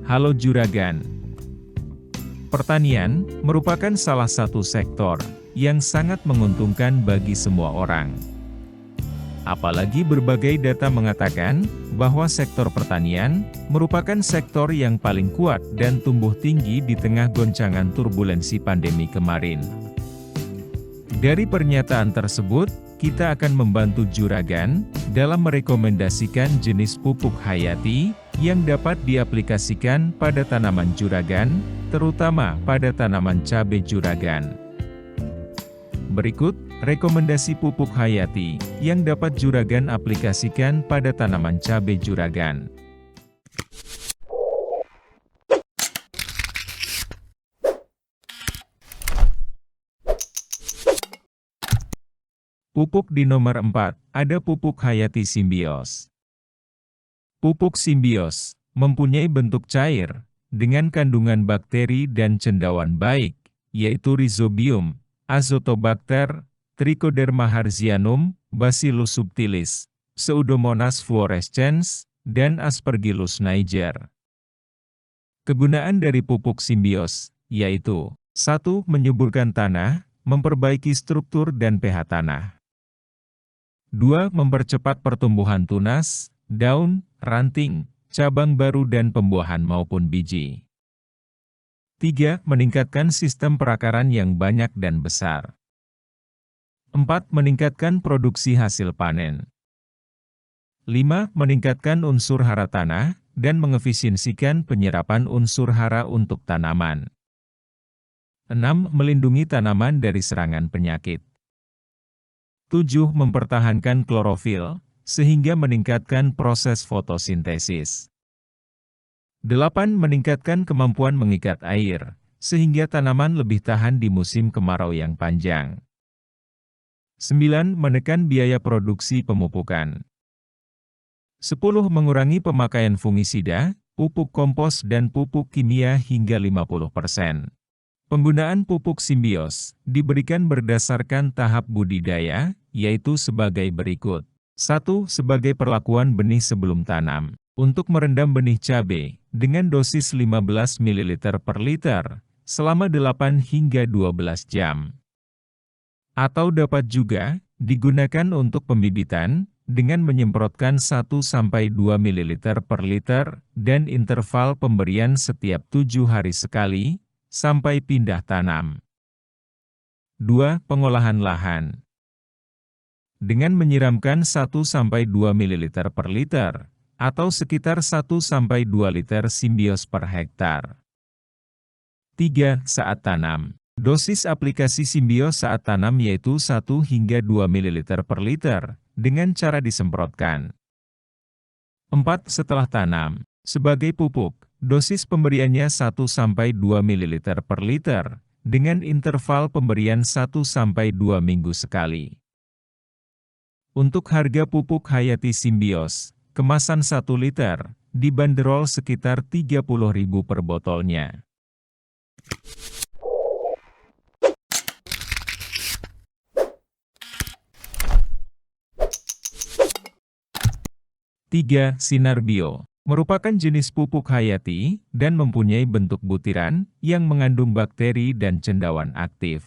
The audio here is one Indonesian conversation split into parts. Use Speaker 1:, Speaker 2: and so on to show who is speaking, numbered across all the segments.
Speaker 1: Halo Juragan. Pertanian merupakan salah satu sektor yang sangat menguntungkan bagi semua orang. Apalagi berbagai data mengatakan bahwa sektor pertanian merupakan sektor yang paling kuat dan tumbuh tinggi di tengah goncangan turbulensi pandemi kemarin. Dari pernyataan tersebut, kita akan membantu Juragan dalam merekomendasikan jenis pupuk hayati yang dapat diaplikasikan pada tanaman Juragan, terutama pada tanaman cabai Juragan. Berikut rekomendasi pupuk hayati yang dapat Juragan aplikasikan pada tanaman cabai Juragan. Pupuk di nomor 4, ada pupuk hayati simbios. Pupuk simbios mempunyai bentuk cair, dengan kandungan bakteri dan cendawan baik, yaitu Rhizobium, Azotobacter, Trichoderma hertzianum, Bacillus subtilis, Pseudomonas fluorescens, dan Aspergillus niger. Kegunaan dari pupuk simbios, yaitu 1. Menyuburkan tanah, memperbaiki struktur dan pH tanah. 2. Mempercepat pertumbuhan tunas, daun, ranting, cabang baru dan pembuahan maupun biji. 3. Meningkatkan sistem perakaran yang banyak dan besar. 4. Meningkatkan produksi hasil panen. 5. Meningkatkan unsur hara tanah, dan mengefisiensikan penyerapan unsur hara untuk tanaman. 6. Melindungi tanaman dari serangan penyakit. 7. Mempertahankan klorofil, sehingga meningkatkan proses fotosintesis. 8. Meningkatkan kemampuan mengikat air, sehingga tanaman lebih tahan di musim kemarau yang panjang. 9. Menekan biaya produksi pemupukan. 10. Mengurangi pemakaian fungisida, pupuk kompos dan pupuk kimia hingga 50%. Penggunaan pupuk simbios diberikan berdasarkan tahap budidaya, yaitu sebagai berikut. 1. Sebagai perlakuan benih sebelum tanam. Untuk merendam benih cabai, dengan dosis 15 ml per liter, selama 8 hingga 12 jam. Atau dapat juga digunakan untuk pembibitan, dengan menyemprotkan 1-2 ml per liter, dan interval pemberian setiap 7 hari sekali, sampai pindah tanam. 2. Pengolahan lahan. Dengan menyiramkan 1-2 ml per liter, atau sekitar 1-2 liter simbios per hektar. 3. Saat tanam. Dosis aplikasi simbios saat tanam yaitu 1 hingga 2 ml per liter, dengan cara disemprotkan. 4. Setelah tanam. Sebagai pupuk, dosis pemberiannya 1-2 ml per liter, dengan interval pemberian 1-2 minggu sekali. Untuk harga pupuk hayati simbios, kemasan 1 liter, dibanderol sekitar Rp30.000 per botolnya. Tiga, Sinar Bio merupakan jenis pupuk hayati dan mempunyai bentuk butiran yang mengandung bakteri dan cendawan aktif.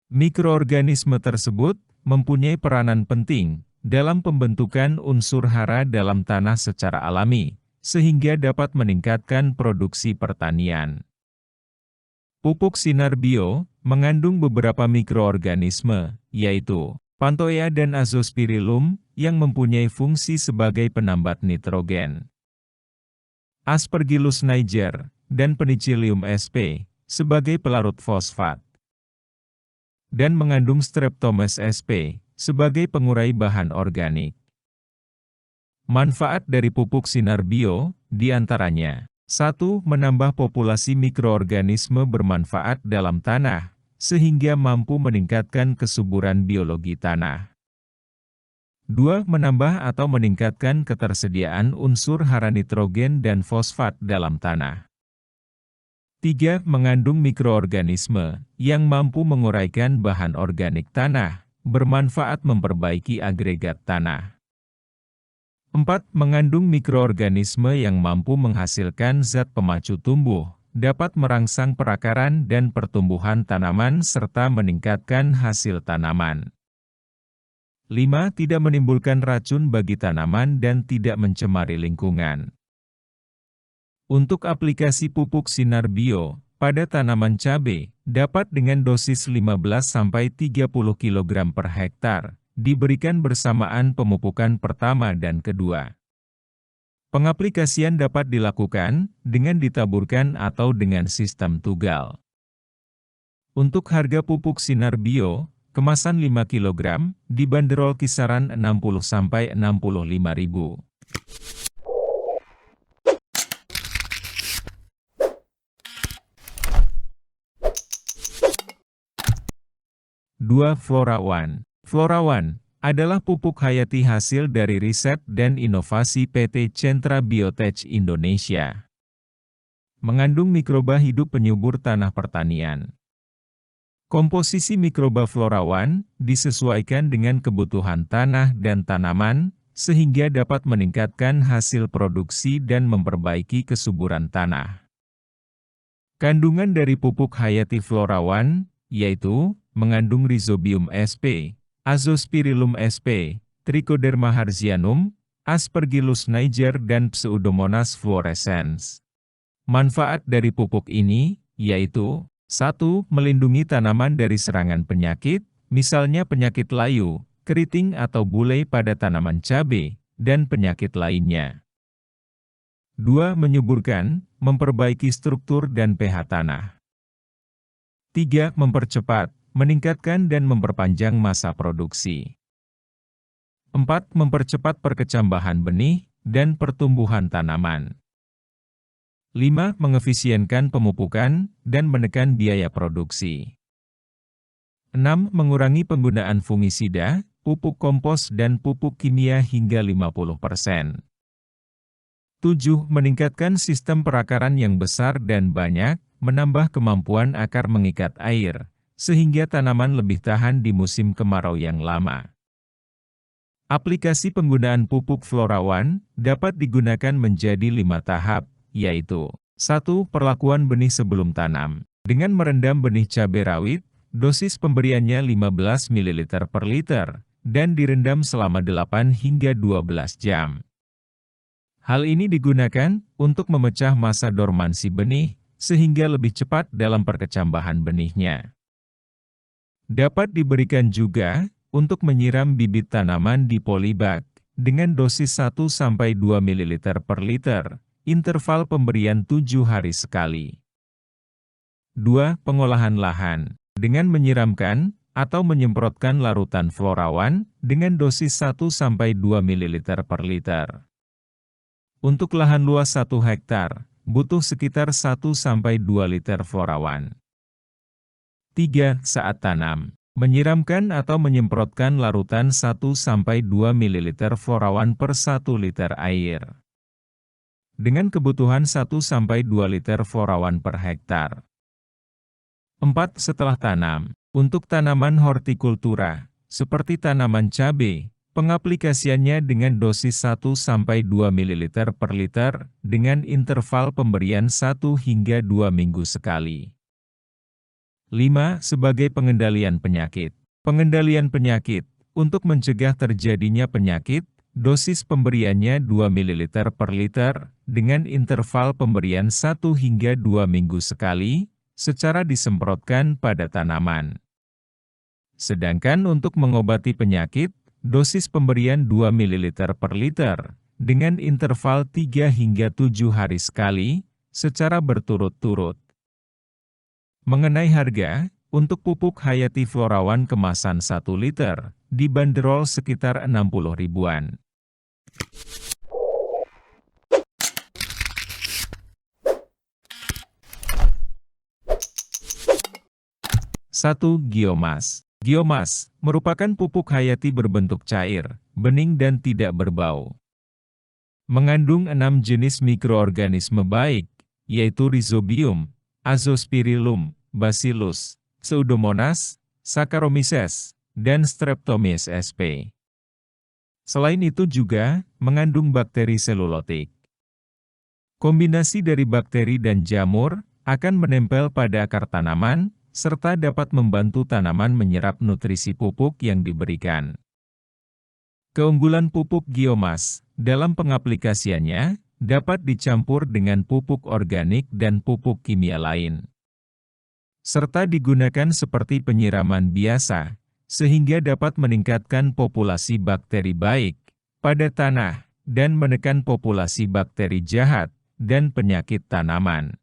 Speaker 1: Mikroorganisme tersebut mempunyai peranan penting dalam pembentukan unsur hara dalam tanah secara alami, sehingga dapat meningkatkan produksi pertanian. Pupuk Sinar Bio mengandung beberapa mikroorganisme, yaitu Panthoea dan Azospirillum, yang mempunyai fungsi sebagai penambat nitrogen. Aspergillus niger, dan Penicillium sp, sebagai pelarut fosfat. Dan mengandung Streptomes sp, sebagai pengurai bahan organik. Manfaat dari pupuk Sinar Bio, diantaranya 1. Menambah populasi mikroorganisme bermanfaat dalam tanah, sehingga mampu meningkatkan kesuburan biologi tanah. 2. Menambah atau meningkatkan ketersediaan unsur hara nitrogen dan fosfat dalam tanah. 3. Mengandung mikroorganisme yang mampu menguraikan bahan organik tanah, bermanfaat memperbaiki agregat tanah. 4. Mengandung mikroorganisme yang mampu menghasilkan zat pemacu tumbuh, dapat merangsang perakaran dan pertumbuhan tanaman serta meningkatkan hasil tanaman. 5. Tidak menimbulkan racun bagi tanaman dan tidak mencemari lingkungan. Untuk aplikasi pupuk sinar bio pada tanaman cabai, dapat dengan dosis 15–30 kg per hektar, diberikan bersamaan pemupukan pertama dan kedua. Pengaplikasian dapat dilakukan dengan ditaburkan atau dengan sistem tugal. Untuk harga pupuk sinar bio, kemasan 5 kg, dibanderol kisaran Rp60.000–65.000. 2. Flora One. Flora One adalah pupuk hayati hasil dari riset dan inovasi PT Centra Biotech Indonesia. Mengandung mikroba hidup penyubur tanah pertanian. Komposisi mikroba Flora One disesuaikan dengan kebutuhan tanah dan tanaman, sehingga dapat meningkatkan hasil produksi dan memperbaiki kesuburan tanah. Kandungan dari pupuk hayati Flora One, yaitu mengandung Rhizobium sp, Azospirillum sp, Trichoderma harzianum, Aspergillus niger dan Pseudomonas fluorescens. Manfaat dari pupuk ini, yaitu 1. Melindungi tanaman dari serangan penyakit, misalnya penyakit layu, keriting atau bule pada tanaman cabai, dan penyakit lainnya. 2. Menyuburkan, memperbaiki struktur dan pH tanah. 3. Mempercepat, meningkatkan dan memperpanjang masa produksi. 4. Mempercepat perkecambahan benih dan pertumbuhan tanaman. 5. Mengefisienkan pemupukan dan menekan biaya produksi. 6. Mengurangi penggunaan fungisida, pupuk kompos dan pupuk kimia hingga 50%. 7. Meningkatkan sistem perakaran yang besar dan banyak, menambah kemampuan akar mengikat air, sehingga tanaman lebih tahan di musim kemarau yang lama. Aplikasi penggunaan pupuk Flora One dapat digunakan menjadi 5 tahap, yaitu 1. Perlakuan benih sebelum tanam. Dengan merendam benih cabai rawit, dosis pemberiannya 15 ml per liter, dan direndam selama 8 hingga 12 jam. Hal ini digunakan untuk memecah masa dormansi benih, sehingga lebih cepat dalam perkecambahan benihnya. Dapat diberikan juga untuk menyiram bibit tanaman di polybag, dengan dosis 1–2 ml per liter, interval pemberian 7 hari sekali. 2. Pengolahan lahan. Dengan menyiramkan atau menyemprotkan larutan Flora One dengan dosis 1–2 ml per liter. Untuk lahan luas 1 hektar, butuh sekitar 1–2 liter Flora One. 3. Saat tanam. Menyiramkan atau menyemprotkan larutan 1–2 ml Flora One per 1 liter air. Dengan kebutuhan 1–2 liter Flora One per hektar. 4. Setelah tanam. Untuk tanaman hortikultura, seperti tanaman cabai, pengaplikasiannya dengan dosis 1–2 ml per liter, dengan interval pemberian 1 hingga 2 minggu sekali. 5. Sebagai pengendalian penyakit. Pengendalian penyakit. Untuk mencegah terjadinya penyakit, dosis pemberiannya 2 ml per liter, dengan interval pemberian 1 hingga 2 minggu sekali, secara disemprotkan pada tanaman. Sedangkan untuk mengobati penyakit, dosis pemberian 2 ml per liter, dengan interval 3 hingga 7 hari sekali, secara berturut-turut. Mengenai harga, untuk pupuk hayati Flora One kemasan 1 liter, dibanderol sekitar 60 ribuan. 1. Geomas. Geomas merupakan pupuk hayati berbentuk cair, bening dan tidak berbau. Mengandung 6 jenis mikroorganisme baik, yaitu Rhizobium, Azospirillum, Bacillus, Pseudomonas, Saccharomyces, dan Streptomyces sp. Selain itu juga mengandung bakteri selulotik. Kombinasi dari bakteri dan jamur akan menempel pada akar tanaman, serta dapat membantu tanaman menyerap nutrisi pupuk yang diberikan. Keunggulan pupuk Giomas dalam pengaplikasiannya dapat dicampur dengan pupuk organik dan pupuk kimia lain, serta digunakan seperti penyiraman biasa, sehingga dapat meningkatkan populasi bakteri baik pada tanah dan menekan populasi bakteri jahat dan penyakit tanaman.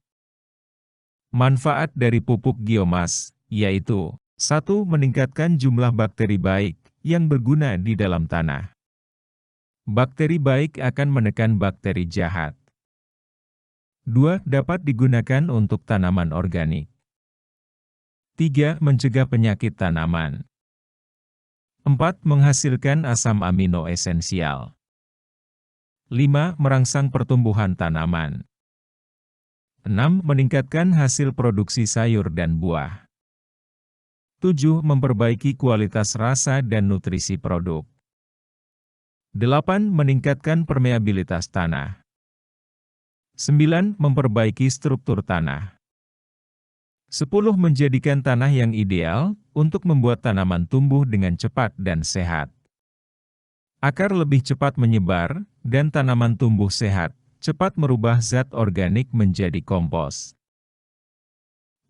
Speaker 1: Manfaat dari pupuk Giomas, yaitu 1. Meningkatkan jumlah bakteri baik yang berguna di dalam tanah. Bakteri baik akan menekan bakteri jahat. 2. Dapat digunakan untuk tanaman organik. 3. Mencegah penyakit tanaman. 4. Menghasilkan asam amino esensial. 5. Merangsang pertumbuhan tanaman. 6. Meningkatkan hasil produksi sayur dan buah. 7. Memperbaiki kualitas rasa dan nutrisi produk. 8. Meningkatkan permeabilitas tanah. 9. Memperbaiki struktur tanah. 10. Menjadikan tanah yang ideal untuk membuat tanaman tumbuh dengan cepat dan sehat. Akar lebih cepat menyebar, dan tanaman tumbuh sehat, cepat merubah zat organik menjadi kompos.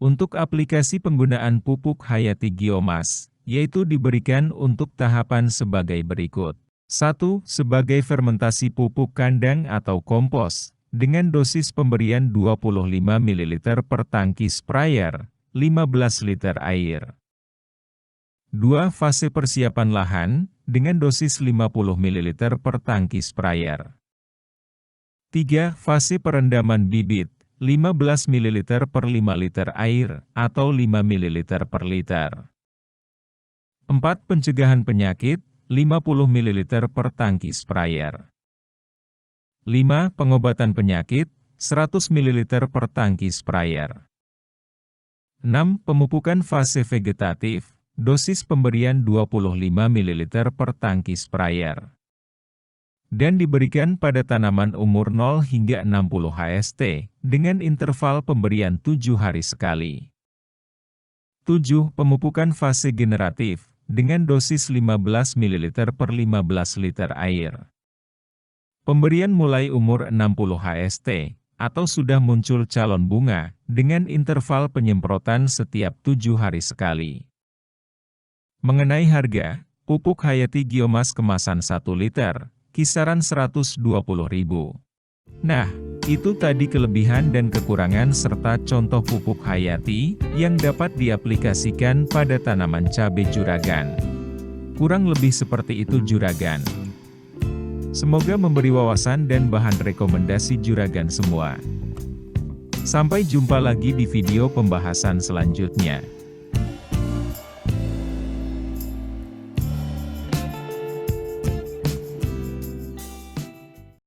Speaker 1: Untuk aplikasi penggunaan pupuk Hayati Giomas, yaitu diberikan untuk tahapan sebagai berikut. 1. Sebagai fermentasi pupuk kandang atau kompos, dengan dosis pemberian 25 ml per tangki sprayer, 15 liter air. 2. Fase persiapan lahan, dengan dosis 50 ml per tangki sprayer. 3. Fase perendaman bibit, 15 ml per 5 liter air, atau 5 ml per liter. 4. Pencegahan penyakit, 50 ml per tangki sprayer. 5. Pengobatan penyakit, 100 ml per tangki sprayer. 6. Pemupukan fase vegetatif, dosis pemberian 25 ml per tangki sprayer. Dan diberikan pada tanaman umur 0 hingga 60 HST, dengan interval pemberian 7 hari sekali. 7. Pemupukan fase generatif, dengan dosis 15 ml per 15 liter air. Pemberian mulai umur 60 HST, atau sudah muncul calon bunga, dengan interval penyemprotan setiap 7 hari sekali. Mengenai harga, pupuk Hayati Giomas kemasan 1 liter, kisaran Rp120.000. Nah, itu tadi kelebihan dan kekurangan serta contoh pupuk Hayati yang dapat diaplikasikan pada tanaman cabai juragan. Kurang lebih seperti itu juragan. Semoga memberi wawasan dan bahan rekomendasi juragan semua. Sampai jumpa lagi di video pembahasan selanjutnya.